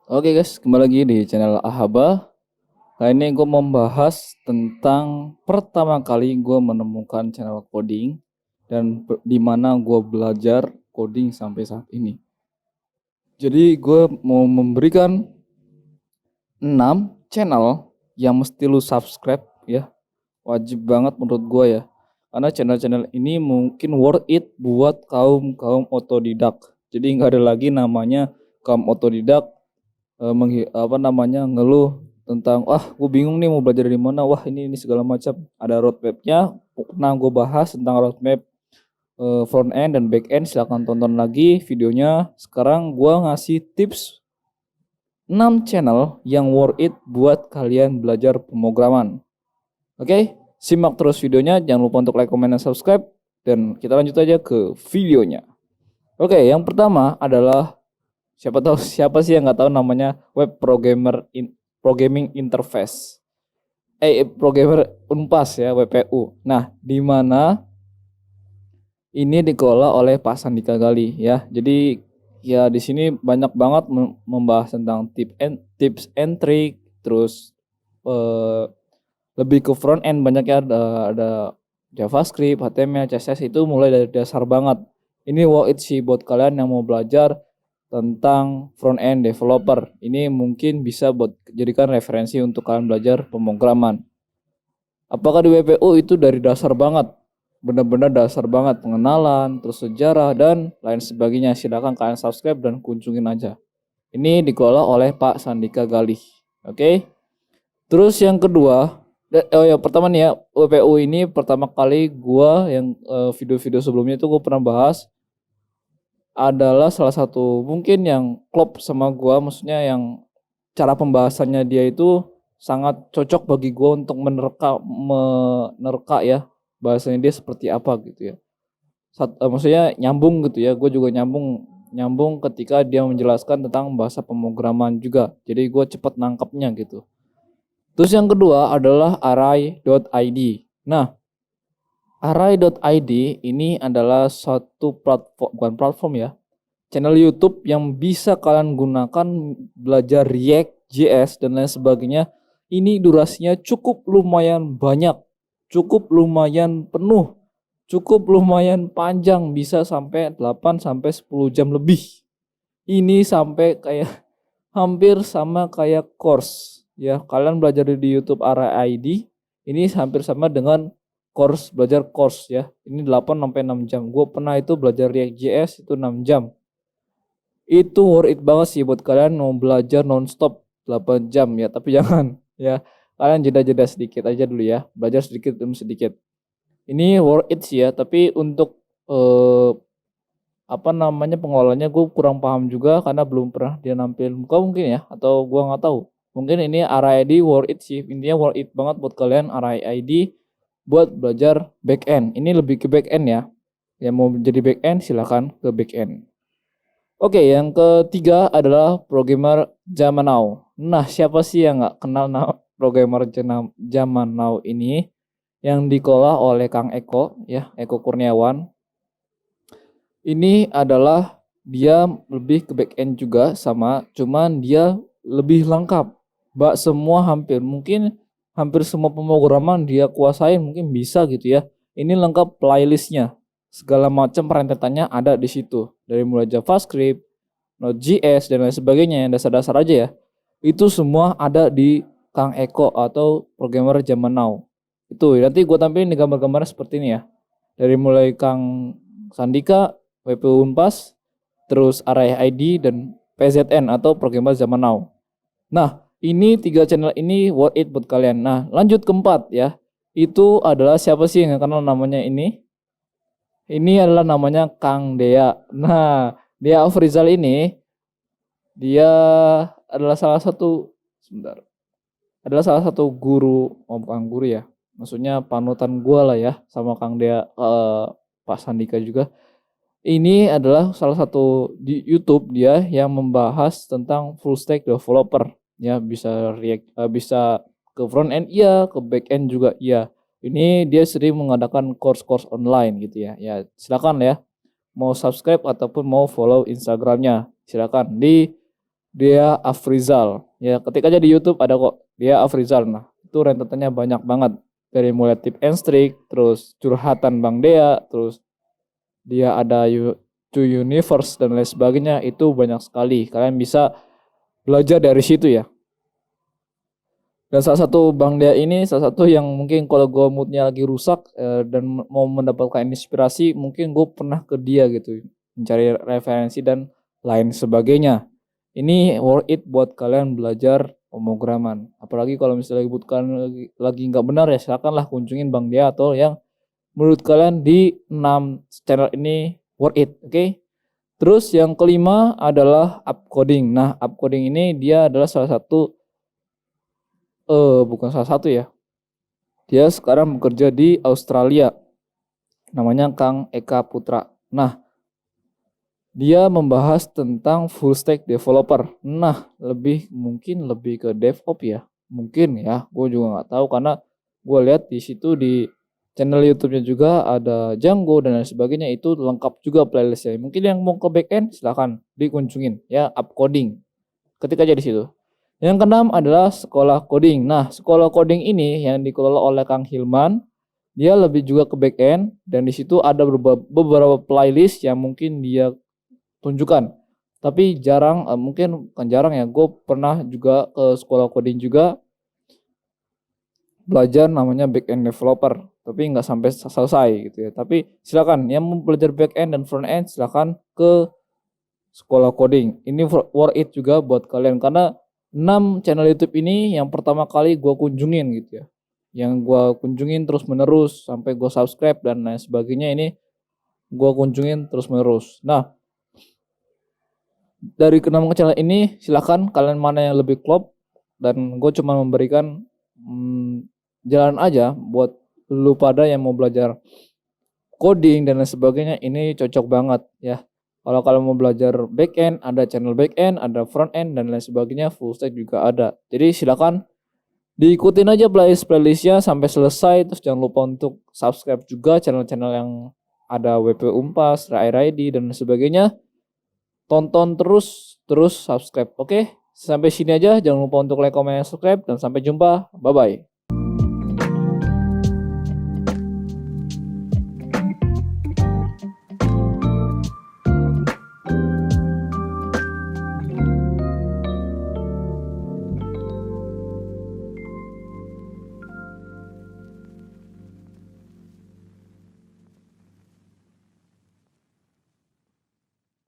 Oke guys, kembali lagi di channel Ahaba. Kali ini gue membahas tentang pertama kali gue menemukan channel coding dan di mana gue belajar coding sampai saat ini. Jadi gue mau memberikan 6 channel yang mesti lu subscribe ya. Wajib banget menurut gue ya. Karena channel-channel ini mungkin worth it buat kaum otodidak. Jadi nggak ada lagi namanya kaum otodidak ngeluh tentang gue bingung nih mau belajar dari mana, wah ini segala macam. Ada roadmapnya, pernah gue bahas tentang roadmap front end dan back end, silahkan tonton lagi videonya. Sekarang gue ngasih tips 6 channel yang worth it buat kalian belajar pemrograman. Oke, simak terus videonya, jangan lupa untuk like, comment, dan subscribe, dan kita lanjut aja ke videonya. Oke, yang pertama adalah siapa sih yang nggak tahu namanya web programming interface, programmer Unpas ya, WPU. Nah, di mana ini dikelola oleh Pak Sandika Gali ya. Jadi ya di sini banyak banget membahas tentang tips and trick, terus eh, lebih ke front end banyak ya, ada JavaScript, HTML, CSS, itu mulai dari dasar banget. Ini worth it sih buat kalian yang mau belajar tentang front end developer. Ini mungkin bisa buat jadikan referensi untuk kalian belajar pemrograman. Apakah di WPU itu dari dasar banget, benar-benar dasar banget, pengenalan, terus sejarah dan lain sebagainya. Silakan kalian subscribe dan kunjungin aja. Ini dikelola oleh Pak Sandika Galih. Oke. Terus yang kedua, pertama nih ya, WPU ini pertama kali gua yang video-video sebelumnya itu gue pernah bahas, adalah salah satu mungkin yang klop sama gua, maksudnya yang cara pembahasannya dia itu sangat cocok bagi gua untuk menerka ya bahasanya dia seperti apa gitu ya. Maksudnya nyambung gitu ya, gue juga nyambung nyambung ketika dia menjelaskan tentang bahasa pemrograman juga, jadi gue cepet nangkepnya gitu. Terus yang kedua adalah Array.id. Nah, Array.id ini adalah suatu platform, bukan platform ya, channel YouTube yang bisa kalian gunakan belajar React, JS, dan lain sebagainya. Ini durasinya cukup lumayan banyak, cukup lumayan penuh, cukup lumayan panjang, bisa sampai 8 sampai 10 jam lebih. Ini sampai kayak hampir sama kayak course ya. Kalian belajar di YouTube RID ini hampir sama dengan belajar course ya. Ini 8 sampai 6 jam. Gue pernah itu belajar React.js itu 6 jam. Itu worth it banget sih buat kalian mau belajar nonstop 8 jam ya, tapi jangan ya. Kalian jeda-jeda sedikit aja dulu ya. Belajar sedikit demi sedikit. Ini worth it sih ya, tapi untuk pengelolanya gue kurang paham juga karena belum pernah dia nampil muka mungkin ya, atau gue nggak tahu. Mungkin ini RID worth it sih, intinya worth it banget buat kalian RID buat belajar back end. Ini lebih ke back end ya, yang mau jadi back end silahkan ke back end. Oke, yang ketiga adalah programmer zaman now. Nah, siapa sih yang nggak kenal programmer zaman now ini, yang dikelola oleh Kang Eko ya, Eko Kurniawan. Ini adalah dia lebih ke back end juga sama, cuman dia lebih lengkap. Hampir semua pemrograman dia kuasain, mungkin bisa gitu ya. Ini lengkap playlistnya. Segala macam perentetannya ada di situ. Dari mulai JavaScript, Node.js, dan lain sebagainya yang dasar-dasar aja ya. Itu semua ada di Kang Eko atau programmer zaman now. Itu nanti gue tampilin di gambar-gambarnya seperti ini ya. Dari mulai Kang Sandika, WPU Unpas, terus RID, dan PZN atau programmer zaman now. Nah, ini 3 channel ini worth it buat kalian. Nah, lanjut keempat ya. Itu adalah siapa sih yang kenal namanya ini? Ini adalah namanya Kang Dea. Nah, Dea Afrizal ini dia adalah salah satu guru, bukan guru ya. Maksudnya panutan gue lah ya sama Kang Dea, Pak Sandika juga. Ini adalah salah satu di YouTube dia yang membahas tentang full stack developer ya, bisa React, bisa ke front end iya, ke back end juga iya. Ini dia sering mengadakan course-course online gitu ya. Ya silakan ya, mau subscribe ataupun mau follow Instagramnya silakan. Di Dia Afrizal. Ya, ketik aja di YouTube ada kok. Dia Afrizal. Nah, itu rentetannya banyak banget. Dari mulai tip and trick, terus curhatan Bang Dea, terus dia ada To Universe dan lain sebagainya. Itu banyak sekali. Kalian bisa belajar dari situ ya. Dan salah satu Bang Dea ini salah satu yang mungkin kalau gue moodnya lagi rusak dan mau mendapatkan inspirasi, mungkin gue pernah ke dia gitu, mencari referensi dan lain sebagainya. Ini worth it buat kalian belajar pemrograman. Apalagi kalau misalnya bukan lagi nggak benar ya, silakanlah kunjungin Bang Dea atau yang menurut kalian di 6 channel ini worth it, oke? Terus yang kelima adalah upcoding. Nah, upcoding ini dia adalah salah satu bukan salah satu ya. Dia sekarang bekerja di Australia. Namanya Kang Eka Putra. Nah, dia membahas tentang full stack developer. Nah, mungkin lebih ke DevOps ya. Mungkin ya, gue juga nggak tahu karena gue lihat di situ di channel YouTube-nya juga ada Django dan lain sebagainya, itu lengkap juga playlistnya. Mungkin yang mau ke backend silahkan dikunjungin ya, upcoding. Ketik aja di situ. Yang keenam adalah sekolah coding. Nah, sekolah coding ini yang dikelola oleh Kang Hilman, dia lebih juga ke backend dan di situ ada beberapa playlist yang mungkin dia tunjukkan. Tapi jarang, mungkin bukan jarang ya, gue pernah juga ke sekolah coding juga belajar namanya backend developer, tapi nggak sampai selesai gitu ya. Tapi silakan yang mau belajar backend dan front end silakan ke sekolah coding. Ini worth it juga buat kalian karena 6 channel YouTube ini yang pertama kali gue kunjungin gitu ya. Yang gue kunjungin terus menerus sampai gue subscribe dan lain sebagainya, ini gue kunjungin terus menerus. Nah, dari ke-6 channel ini silakan kalian mana yang lebih klop, dan gue cuma memberikan jalan aja buat lu pada yang mau belajar coding dan lain sebagainya. Ini cocok banget ya. Kalau kalian mau belajar backend, ada channel backend, ada front end dan lain sebagainya, full stack juga ada. Jadi silakan diikutin aja playlistnya sampai selesai. Terus jangan lupa untuk subscribe juga channel-channel yang ada WP Umpas, RAID dan sebagainya. Tonton terus subscribe. Oke, sampai sini aja. Jangan lupa untuk like, comment, subscribe dan sampai jumpa. Bye bye.